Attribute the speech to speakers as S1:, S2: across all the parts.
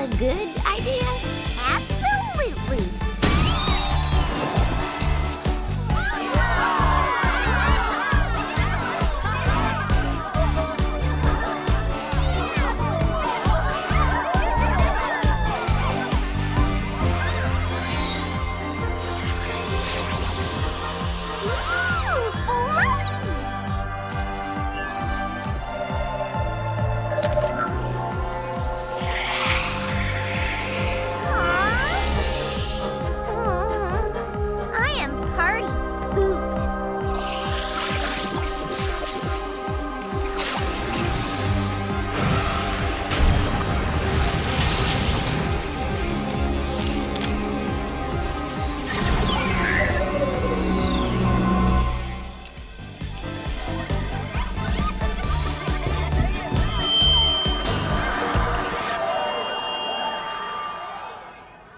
S1: a good idea? Absolutely!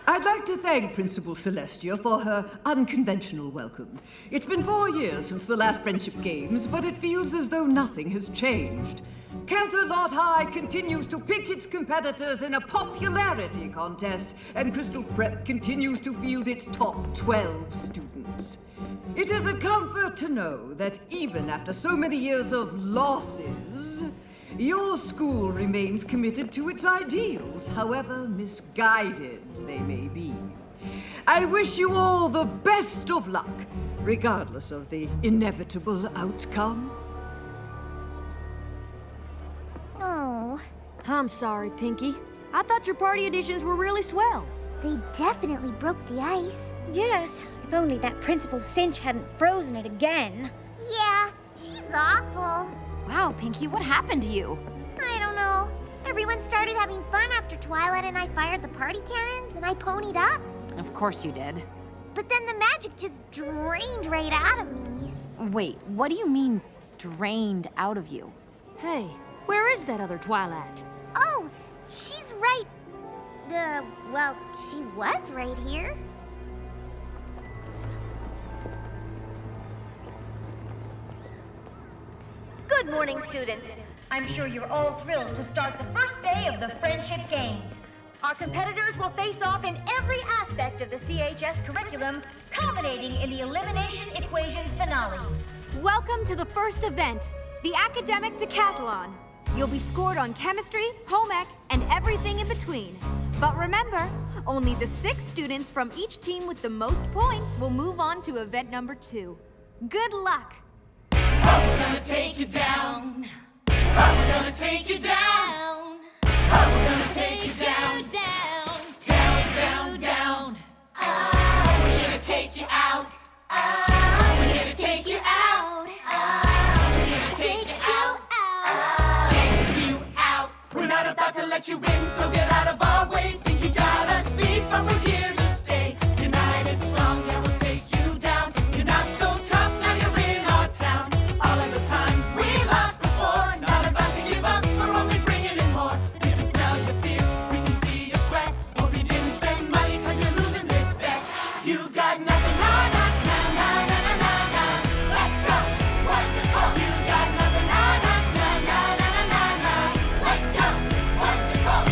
S2: I'd like to thank Principal Celestia for her unconventional welcome. It's been 4 years since the last Friendship Games, but it feels as though nothing has changed. Canterlot High continues to pick its competitors in a popularity contest, and Crystal Prep continues to field its top 12 students. It is a comfort to know that even after so many years of losses, your school remains committed to its ideals, however misguided they may be. I wish you all the best of luck, regardless of the inevitable outcome.
S1: Oh.
S3: I'm sorry, Pinkie. I thought your party editions were really swell.
S1: They definitely broke the ice.
S4: Yes, if only that Principal Cinch hadn't frozen it again.
S1: Yeah, she's awful.
S5: Wow, Pinkie, what happened to you?
S1: I don't know. Everyone started having fun after Twilight and I fired the party cannons and I ponied up.
S5: Of course you did.
S1: But then the magic just drained right out of me.
S5: Wait, what do you mean, drained out of you?
S3: Hey, where is that other Twilight?
S1: Oh, she's right. Well, she was right here.
S6: Good morning, students. I'm sure you're all thrilled to start the first day of the Friendship Games. Our competitors will face off in every aspect of the CHS curriculum, culminating in the Elimination Equations finale.
S7: Welcome to the first event, the Academic Decathlon. You'll be scored on chemistry, home ec, and everything in between. But remember, only the 6 students from each team with the most points will move on to event number 2. Good luck!
S8: We're gonna take you down. We're gonna take you down. We're gonna take you down, down, down, down, down. We're here to take you out. We're here to take you out. We're here to take you out. Take you out. We're not about to let you in, so get out of our way. Think you got us beat, but we're here to stay. United, strong, yeah, we'll take you down. You're not so tough, now you're in our town. All of the times we lost before, not about to give up, we're only bringing in more. We can smell your fear, we can see your sweat. Hope you didn't spend money cause you're losing this bet. You've got nothing on us, na na na na na na. Let's go, what you call? You've got nothing on us, na na na na na na. Let's go, what you call?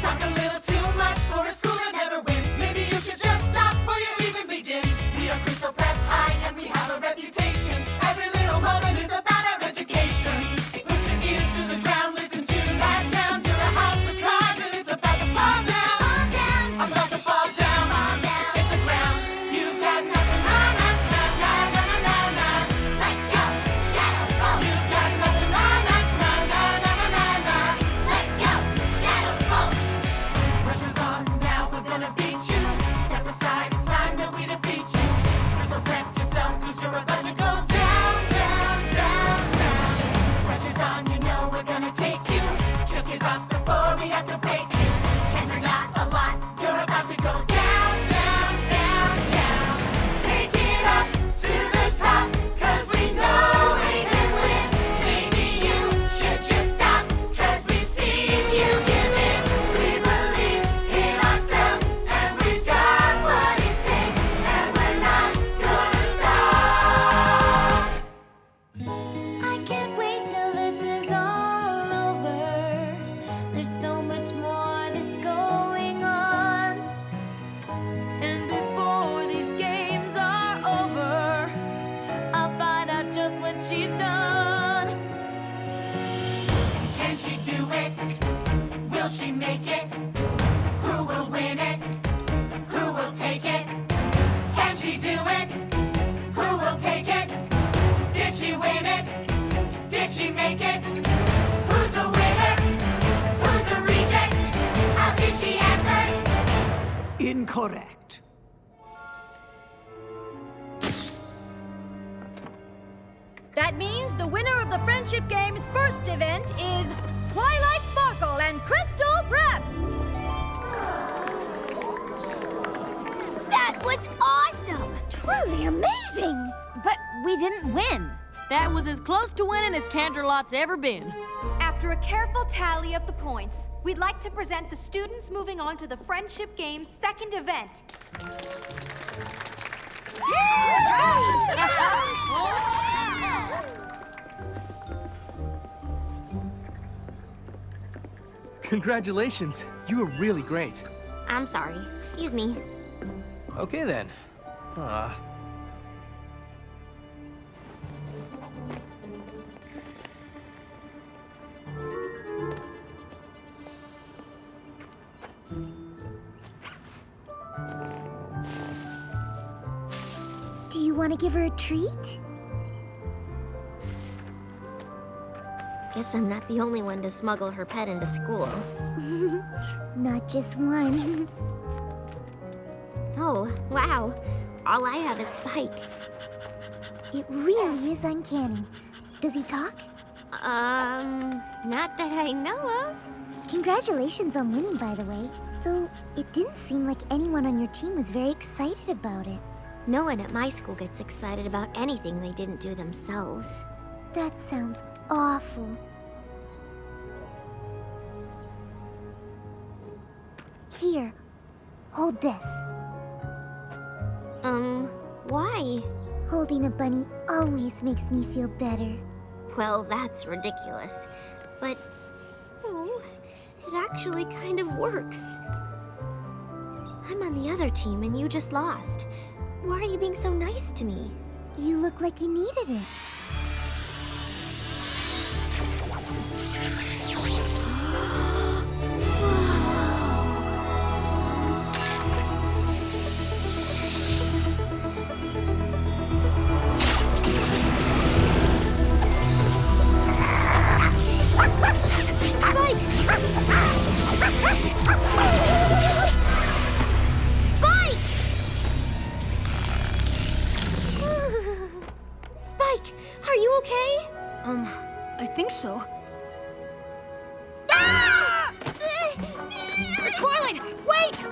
S8: Talk a little too much for a school that never wins. Maybe you should just stop before you even begin. We are Crystal Prep High and we have a reputation. Every little moment is about our education. Put your ear to the ground, listen to that sound. You're a house of cards and it's about to fall down. I'm about to fall down. Hit the ground. You've got nothing on us, na na na na na na. Let's go, shadow fall. You've got nothing on us, na na na na na na. Let's go, shadow fall. Pressure's on now, we're gonna beat you. Step aside, it's time that we defeat you. So prep yourself, cause you're about to go down, down, down, down. Pressure's on, you know we're gonna take you. Just give up before we have to break you. Can't you're not a lot, you're about to go down, down, down, down. Take it up to the top, cause we know we can win. Maybe you should just stop, cause we've seen you give in. We believe in ourselves, and we've got what it takes, and we're not gonna stop.
S4: I can't wait till this is all over. There's so much more that's going
S8: do it? Will she make it? Who will win it? Who will take it? Can she do it? Who will take it? Did she win it? Did she make it? Who's the winner? Who's the reject? How did she answer?
S2: Incorrect.
S3: That means the winner of the Friendship Games' first event is Twilight Sparkle and Crystal Prep!
S1: That was awesome! Truly amazing!
S5: But we didn't win.
S3: That was as close to winning as Canterlot's ever been.
S7: After a careful tally of the points, we'd like to present the students moving on to the Friendship Games' second event.
S9: Congratulations. You were really great.
S1: I'm sorry. Excuse me.
S9: Okay then.
S1: Do you want to give her a treat? Guess I'm not the only one to smuggle her pet into school. Not just one. Oh, wow. All I have is Spike. It really is uncanny. Does he talk? Not that I know of. Congratulations on winning, by the way. Though, it didn't seem like anyone on your team was very excited about it. No one at my school gets excited about anything they didn't do themselves. That sounds awful. Here, hold this. Why? Holding a bunny always makes me feel better. Well, that's ridiculous. But, oh, it actually kind of works. I'm on the other team and you just lost. Why are you being so nice to me? You look like you needed it. Spike, are you okay?
S3: I think so. Twilight, wait!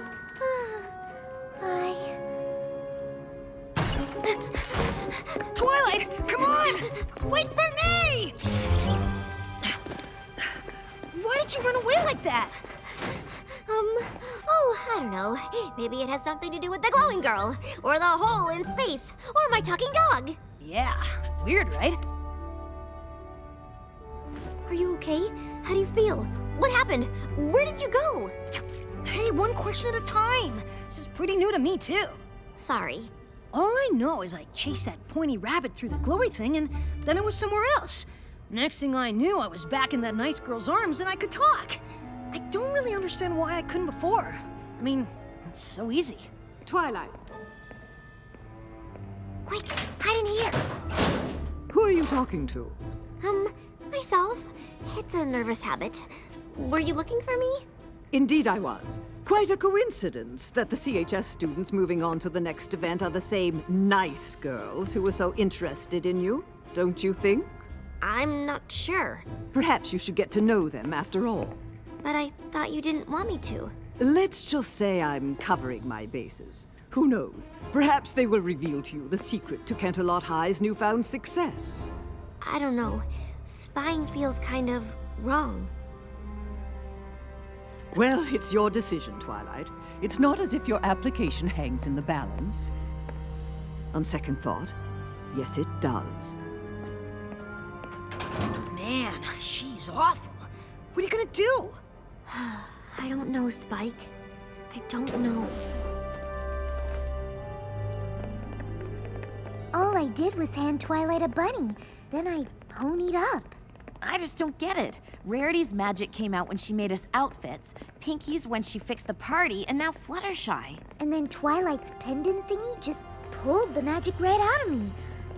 S3: Twilight, come on! Wait for me! Why did you run away like that?
S1: I don't know. Maybe it has something to do with the glowing girl, or the hole in space, or my talking dog.
S3: Yeah, weird, right?
S1: Are you okay? How do you feel? What happened? Where did you go?
S3: Hey, one question at a time. This is pretty new to me, too.
S1: Sorry.
S3: All I know is I chased that pointy rabbit through the glowy thing, and then I was somewhere else. Next thing I knew, I was back in that nice girl's arms and I could talk. I don't really understand why I couldn't before. I mean, it's so easy.
S2: Twilight,
S1: Quick, hide in here.
S2: who are you talking to?
S1: Myself. It's a nervous habit. Were you looking for me?
S2: Indeed I was. Quite a coincidence that the CHS students moving on to the next event are the same nice girls who were so interested in you, don't you think?
S1: I'm not sure,
S2: Perhaps you should get to know them after all.
S1: but I thought you didn't want me to.
S2: Let's just say I'm covering my bases. Who knows? Perhaps they will reveal to you the secret to Canterlot High's newfound success.
S1: I don't know. Spying feels kind of wrong.
S2: Well, it's your decision, Twilight. It's not as if your application hangs in the balance. On second thought, yes, it does.
S3: Man, she's awful. What are you gonna do?
S1: I don't know, Spike. I don't know. All I did was hand Twilight a bunny. Then I ponied up.
S5: I just don't get it. Rarity's magic came out when she made us outfits, Pinkie's when she fixed the party, and now Fluttershy.
S1: And then Twilight's pendant thingy just pulled the magic right out of me.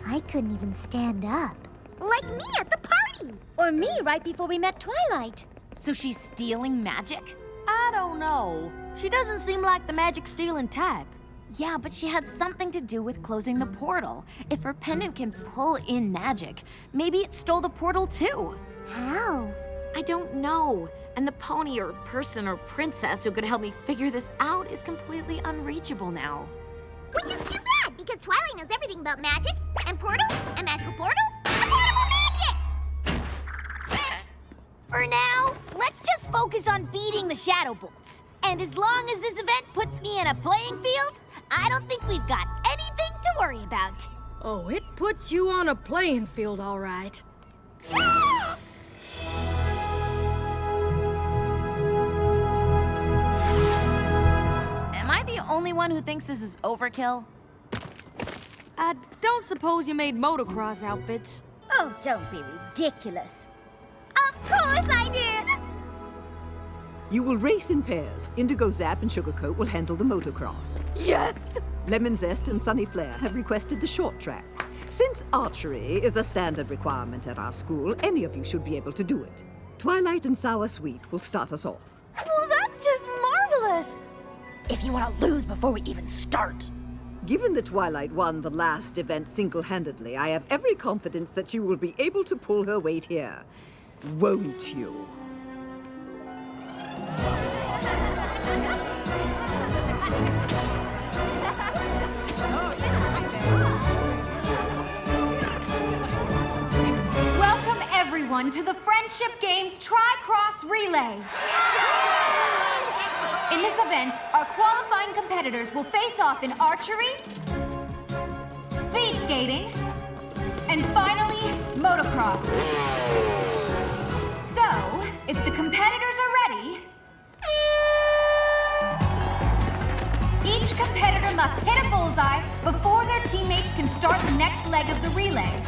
S1: I couldn't even stand up. Like me at the party!
S4: Or me right before we met Twilight.
S5: So she's stealing magic?
S10: I don't know. She doesn't seem like the magic-stealing type.
S5: Yeah, but she had something to do with closing the portal. If her pendant can pull in magic, maybe it stole the portal too.
S1: How?
S5: I don't know. And the pony or person or princess who could help me figure this out is completely unreachable now.
S1: Which is too bad, because Twilight knows everything about magic, and portals, and magical portals, and portable magics!
S4: For now, let's just focus on beating the Shadow Bolts. And as long as this event puts me in a playing field, I don't think we've got anything to worry about.
S10: Oh, it puts you on a playing field, all right.
S5: Am I the only one who thinks this is overkill?
S10: I don't suppose you made motocross outfits.
S4: Oh, don't be ridiculous. Of course I did!
S2: You will race in pairs. Indigo Zap and Sugarcoat will handle the motocross.
S10: Yes!
S2: Lemon Zest and Sunny Flare have requested the short track. Since archery is a standard requirement at our school, any of you should be able to do it. Twilight and Sour Sweet will start us off.
S4: Well, that's just marvelous! If you want to lose before we even start.
S2: Given that Twilight won the last event single-handedly, I have every confidence that she will be able to pull her weight here. Won't you?
S7: Welcome everyone to the Friendship Games Tri-Cross Relay. In this event, our qualifying competitors will face off in archery, speed skating, and finally, motocross. So, if the competitors are ready, each competitor must hit a bullseye before their teammates can start the next leg of the relay.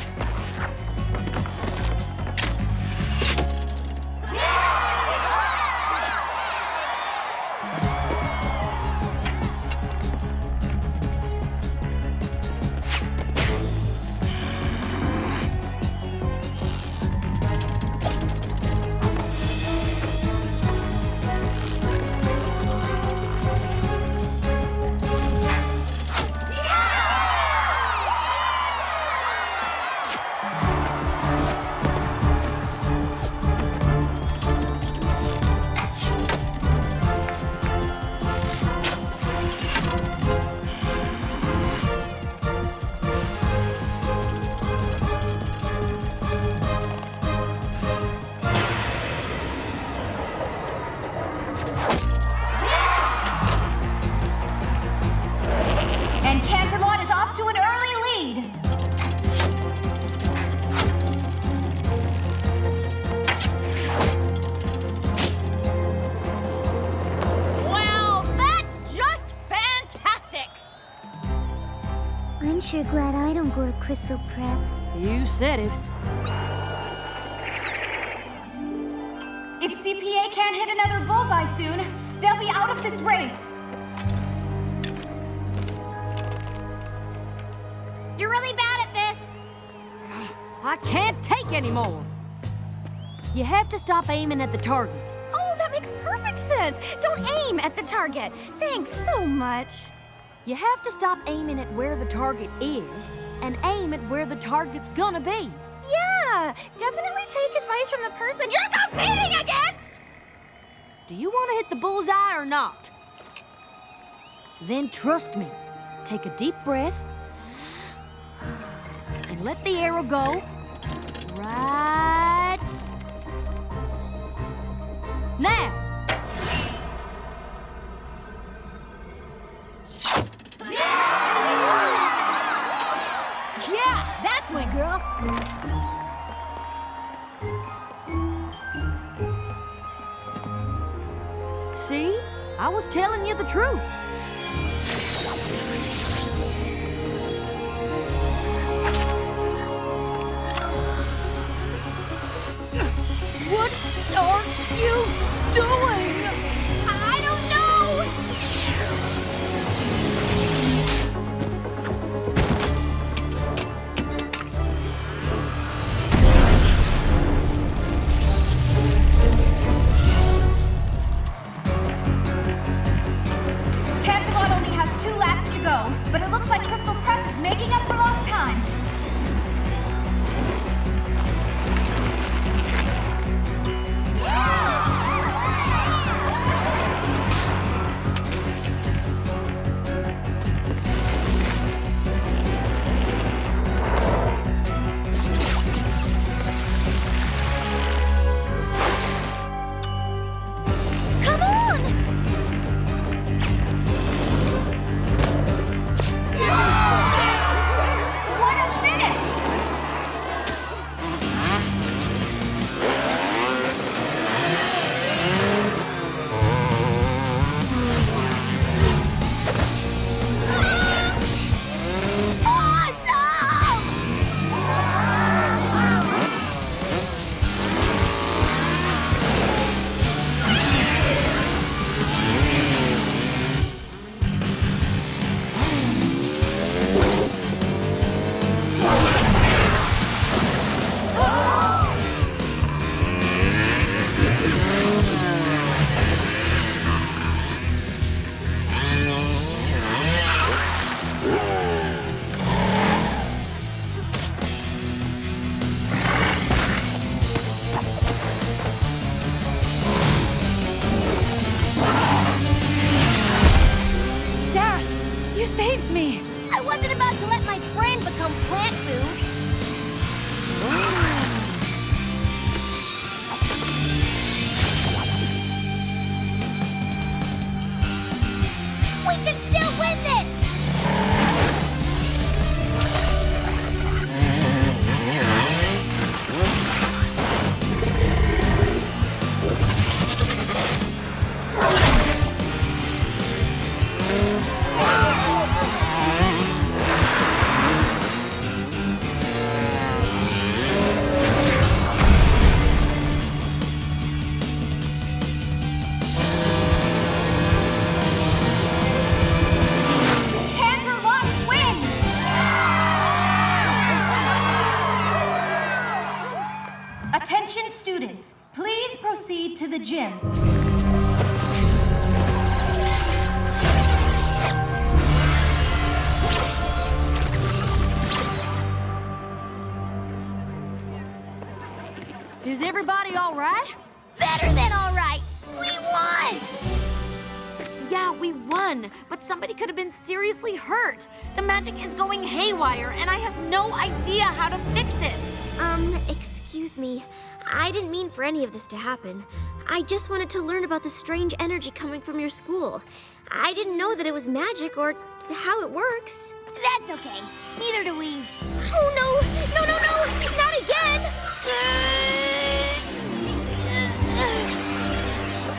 S1: I'm sure glad I don't go to Crystal Prep.
S10: You said it.
S7: If CPA can't hit another bullseye soon, they'll be out of this race.
S1: You're really bad at this!
S10: I can't take any more. You have to stop aiming at the target.
S4: Oh, that makes perfect sense. Don't aim at the target. Thanks so much.
S10: You have to stop aiming at where the target is and aim at where the target's gonna be.
S4: Yeah, definitely take advice from the person you're competing against!
S10: Do you want to hit the bullseye or not? Then trust me. Take a deep breath and let the arrow go right now.
S4: Yeah, that's my girl.
S10: See? I was telling you the truth. What are you doing?
S4: I don't know!
S7: Canterlot only has 2 laps to go, but it looks like Crystal Prep is making up for lost time.
S1: Come on!
S7: What a finish!
S5: Dash, you saved me.
S4: I wasn't about to let my friend become plant food. We can still win this!
S7: Canterlot wins! Attention students, please proceed to the gym.
S10: Is everybody all right?
S4: Better than all right! We won!
S5: Yeah, we won, but somebody could have been seriously hurt. The magic is going haywire, and I have no idea how to fix it.
S1: Excuse me. I didn't mean for any of this to happen. I just wanted to learn about the strange energy coming from your school. I didn't know that it was magic or how it works.
S4: That's okay. Neither do we.
S1: Oh no! No, no, no! Not again!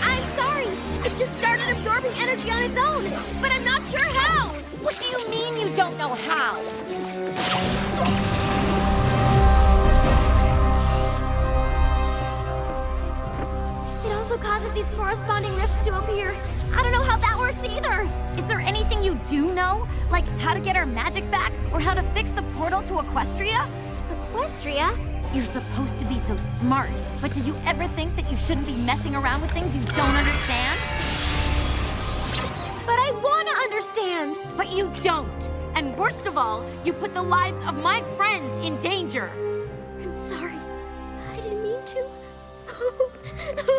S1: I'm sorry. It just started absorbing energy on its own, but I'm not sure how.
S4: What do you mean you don't know how?
S1: It also causes these corresponding rifts to appear. I don't know how that works either.
S5: Is there anything you do know? Like how to get our magic back, or how to fix the portal to Equestria?
S1: Equestria?
S5: You're supposed to be so smart, but did you ever think that you shouldn't be messing around with things you don't understand?
S1: But I want to understand.
S5: But you don't. And worst of all, you put the lives of my friends in danger.
S1: I'm sorry. I didn't mean to.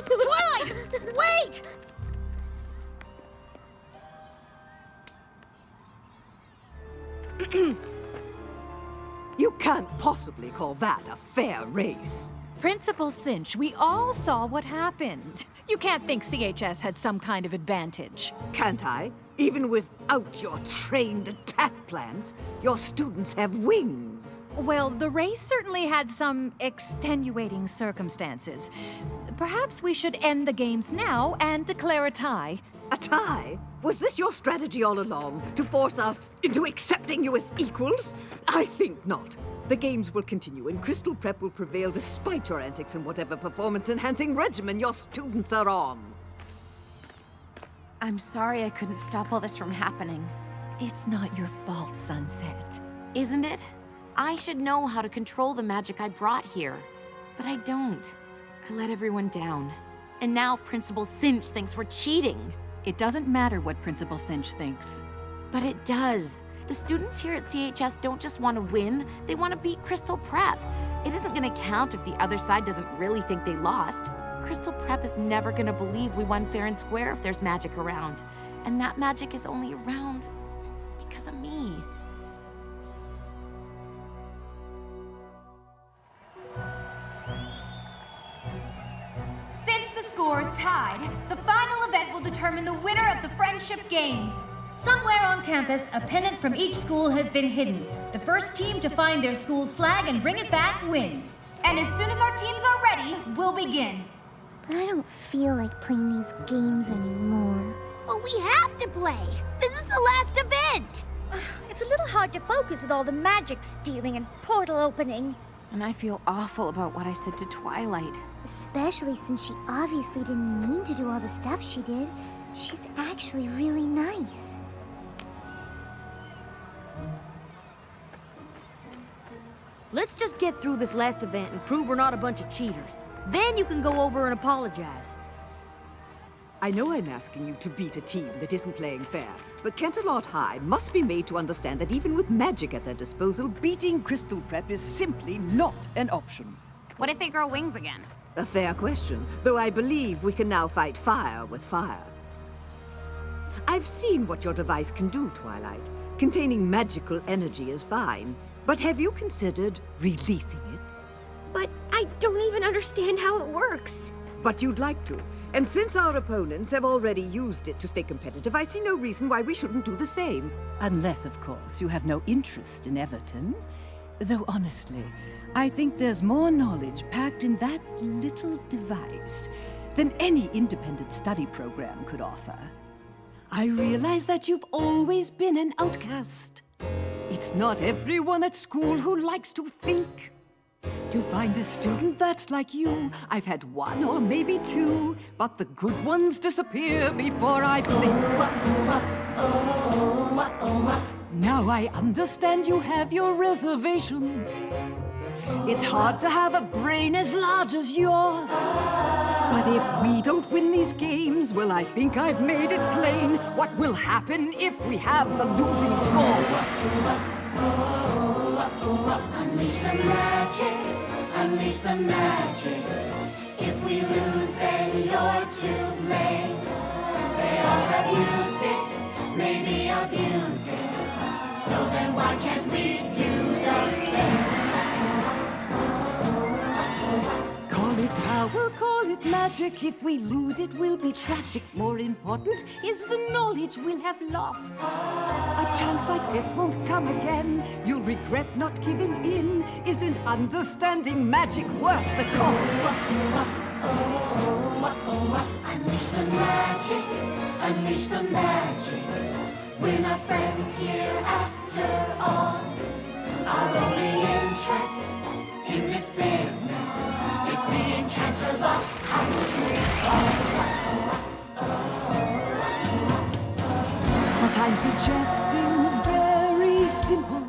S5: Twilight! Wait!
S2: You can't possibly call that a fair race.
S11: Principal Cinch, we all saw what happened. You can't think CHS had some kind of advantage.
S2: Can't I? Even without your trained attack plans, your students have wings.
S11: Well, the race certainly had some extenuating circumstances. Perhaps we should end the games now and declare a tie.
S2: A tie? Was this your strategy all along, to force us into accepting you as equals? I think not. The games will continue, and Crystal Prep will prevail despite your antics and whatever performance-enhancing regimen your students are on.
S5: I'm sorry I couldn't stop all this from happening.
S11: It's not your fault, Sunset.
S5: Isn't it? I should know how to control the magic I brought here. But I don't. I let everyone down. And now Principal Cinch thinks we're cheating.
S11: It doesn't matter what Principal Cinch thinks.
S5: But it does. The students here at CHS don't just want to win, they want to beat Crystal Prep. It isn't going to count if the other side doesn't really think they lost. Crystal Prep is never going to believe we won fair and square if there's magic around. And that magic is only around because of me.
S7: Since the score is tied, the final event will determine the winner of the Friendship Games.
S6: Somewhere on campus, a pennant from each school has been hidden. The first team to find their school's flag and bring it back wins.
S7: And as soon as our teams are ready, we'll begin.
S1: But I don't feel like playing these games anymore.
S4: But we have to play. This is the last event.
S1: It's a little hard to focus with all the magic stealing and portal opening.
S5: And I feel awful about what I said to Twilight.
S1: Especially since she obviously didn't mean to do all the stuff she did. She's actually really nice.
S10: Let's just get through this last event and prove we're not a bunch of cheaters. Then you can go over and apologize.
S2: I know I'm asking you to beat a team that isn't playing fair, but Canterlot High must be made to understand that even with magic at their disposal, beating Crystal Prep is simply not an option.
S4: What if they grow wings again?
S2: A fair question, though I believe we can now fight fire with fire. I've seen what your device can do, Twilight. Containing magical energy is fine, but have you considered releasing it?
S1: But I don't even understand how it works.
S2: But you'd like to. And since our opponents have already used it to stay competitive, I see no reason why we shouldn't do the same. Unless, of course, you have no interest in Everton. Though honestly, I think there's more knowledge packed in that little device than any independent study program could offer. I realize that you've always been an outcast. It's not everyone at school who likes to think. To find a student that's like you, I've had one or maybe two, but the good ones disappear before I blink. Now I understand you have your reservations. It's hard to have a brain as large as yours. But if we don't win these games, well, I think I've made it plain what will happen if we have the losing score.
S8: Unleash the magic, unleash the magic. If we lose, then you're to blame. They all have used it, maybe abused it. So then why can't we do the same?
S2: Call it power, call it magic. If we lose, it will be tragic. More important is the knowledge we'll have lost. A chance like this won't come again. You'll regret not giving in. Isn't understanding magic worth the cost?
S8: Unleash the magic, unleash the magic. We're not friends here after all. Our only interest in this business is seeing Canterlot High School fall.
S2: What I'm suggesting's very simple.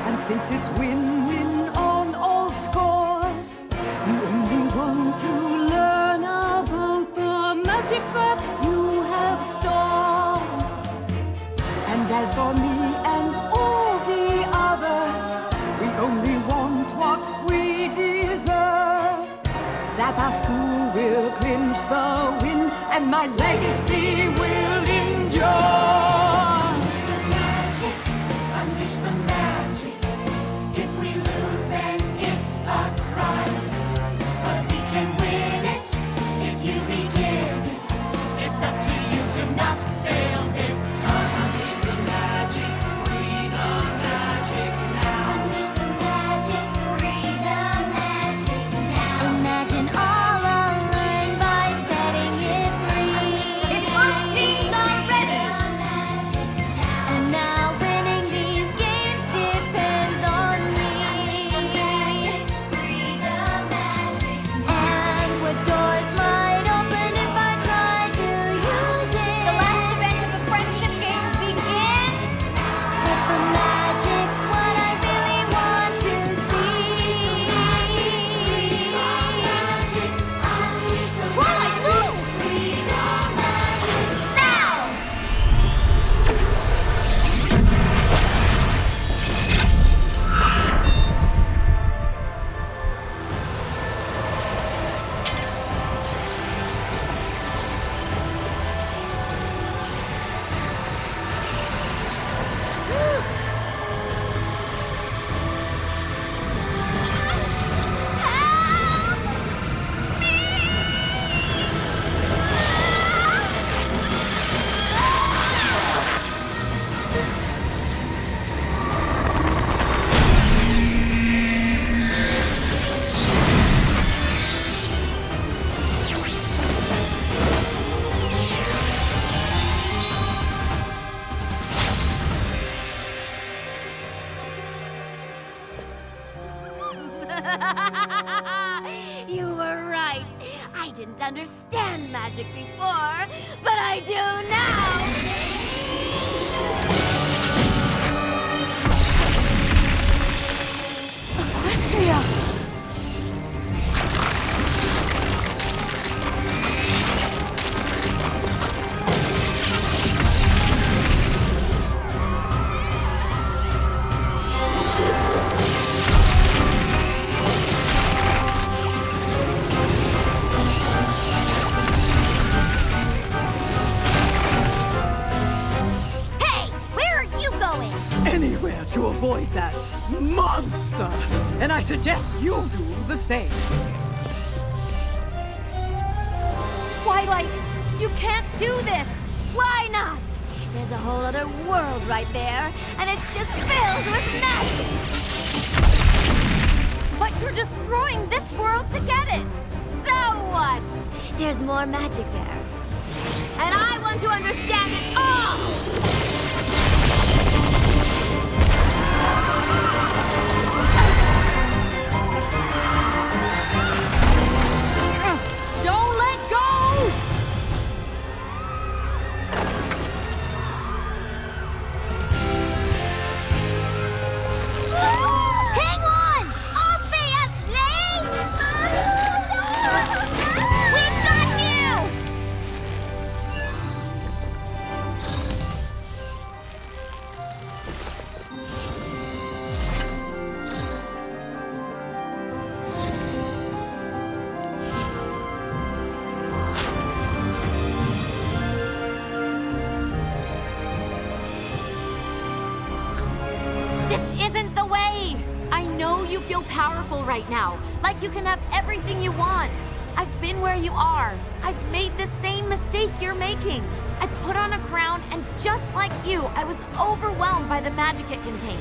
S2: And since it's win-win on all scores, you only want to learn about the magic that you have stored. And as for me and all the others, we only want what we deserve. That our school will clinch the win, and my legacy will endure.
S8: Unleash the magic, unleash the magic. If we lose, then it's a crime. But we can win it if you begin it. It's up to you to not fail this time. Unleash the magic, free the magic now. Unleash the magic, free the magic now.
S1: Imagine all unlearned by setting it free.
S6: If our teams are ready,
S1: And now winning these games
S4: understand magic before, but I do now!
S5: Equestria!
S2: Anywhere to avoid that monster! And I suggest you do the same.
S4: Twilight, you can't do this! Why not? There's a whole other world right there, and it's just filled with magic! But you're destroying this world to get it! So what? There's more magic there. And I want to understand it all!
S10: Don't let go!
S4: Hang on! Obviously! We've got you! This isn't the way!
S5: I know you feel powerful right now, like you can have everything you want. I've been where you are. I've made the same mistake you're making. I put on a crown, and just like you, I was overwhelmed by the magic it contained.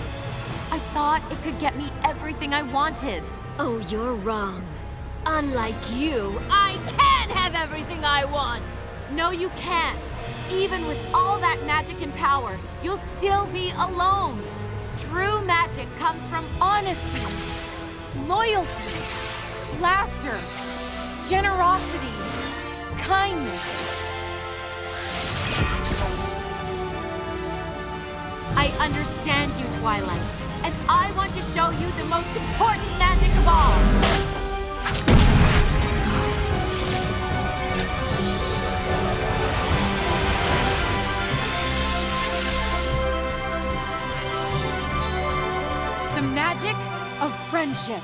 S5: I thought it could get me everything I wanted.
S10: Oh, you're wrong. Unlike you, I can have everything I want!
S5: No, you can't. Even with all that magic and power, you'll still be alone. True magic comes from honesty, loyalty, laughter, generosity, kindness. I understand you, Twilight, and I want to show you the most important magic of all. The magic of friendship.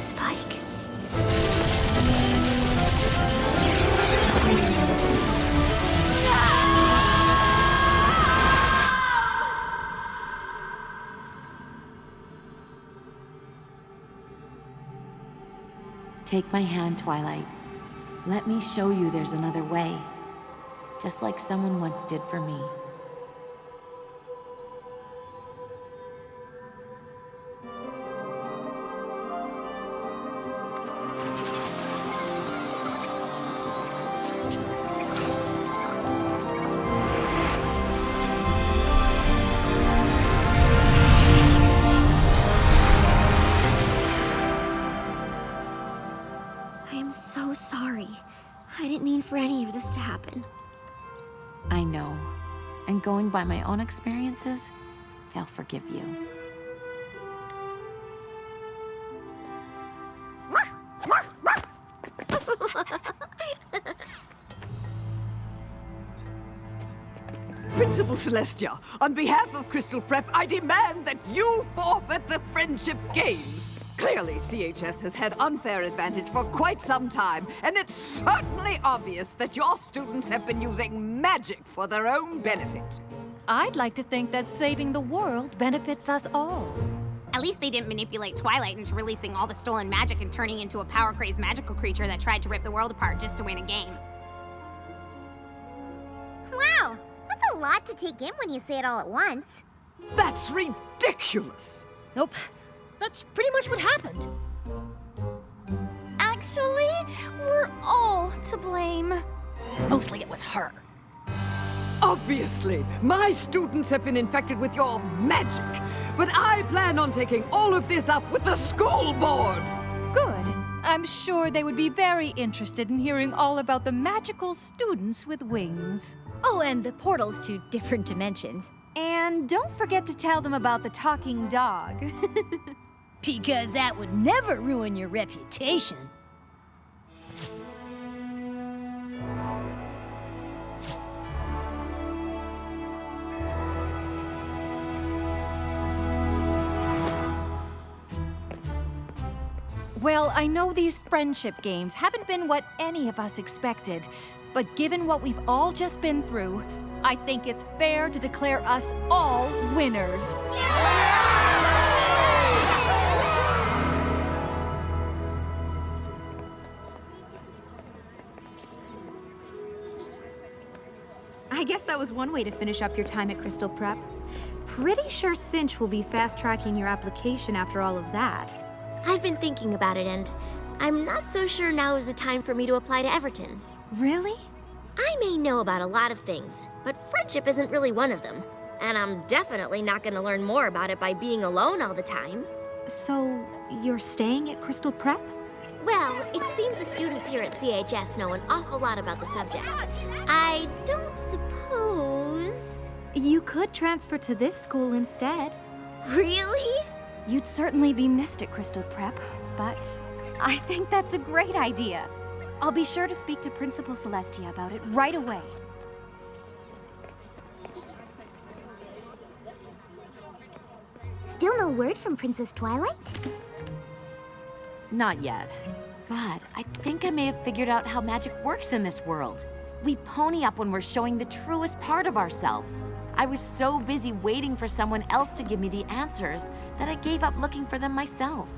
S1: Spike.
S5: Take my hand, Twilight. Let me show you there's another way. Just like someone once did for me.
S1: I am so sorry. I didn't mean for any of this to happen.
S5: I know. And going by my own experiences, they'll forgive you.
S2: Principal Celestia, on behalf of Crystal Prep, I demand that you forfeit the Friendship Games. Clearly, CHS has had unfair advantage for quite some time, and it's certainly obvious that your students have been using magic for their own benefit.
S11: I'd like to think that saving the world benefits us all.
S12: At least they didn't manipulate Twilight into releasing all the stolen magic and turning into a power-crazed magical creature that tried to rip the world apart just to win a game.
S1: Wow, that's a lot to take in when you say it all at once.
S2: That's ridiculous!
S3: Nope. That's pretty much what happened.
S11: Actually, we're all to blame.
S3: Mostly it was her.
S2: Obviously, my students have been infected with your magic, but I plan on taking all of this up with the school board!
S11: Good. I'm sure they would be very interested in hearing all about the magical students with wings.
S7: Oh, and the portals to different dimensions. And don't forget to tell them about the talking dog.
S3: Because that would never ruin your reputation.
S11: Well, I know these friendship games haven't been what any of us expected, but given what we've all just been through, I think it's fair to declare us all winners.
S7: I guess that was one way to finish up your time at Crystal Prep. Pretty sure Cinch will be fast-tracking your application after all of that.
S1: I've been thinking about it, and I'm not so sure now is the time for me to apply to Everton.
S7: Really?
S1: I may know about a lot of things, but friendship isn't really one of them. And I'm definitely not going to learn more about it by being alone all the time.
S7: So, you're staying at Crystal Prep?
S1: Well, it seems the students here at CHS know an awful lot about the subject. I don't suppose...
S7: You could transfer to this school instead.
S1: Really?
S7: You'd certainly be missed at Crystal Prep, but I think that's a great idea. I'll be sure to speak to Principal Celestia about it right away.
S1: Still no word from Princess Twilight?
S5: Not yet. But I think I may have figured out how magic works in this world. We pony up when we're showing the truest part of ourselves. I was so busy waiting for someone else to give me the answers that I gave up looking for them myself.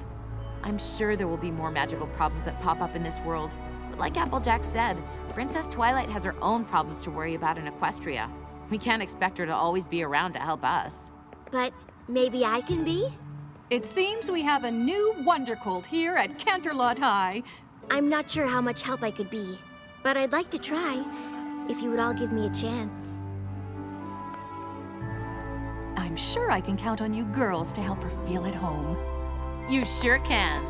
S5: I'm sure there will be more magical problems that pop up in this world. But like Applejack said, Princess Twilight has her own problems to worry about in Equestria. We can't expect her to always be around to help us.
S1: But maybe I can be?
S11: It seems we have a new Wondercolt here at Canterlot High.
S1: I'm not sure how much help I could be, but I'd like to try, if you would all give me a chance.
S11: I'm sure I can count on you girls to help her feel at home.
S5: You sure can.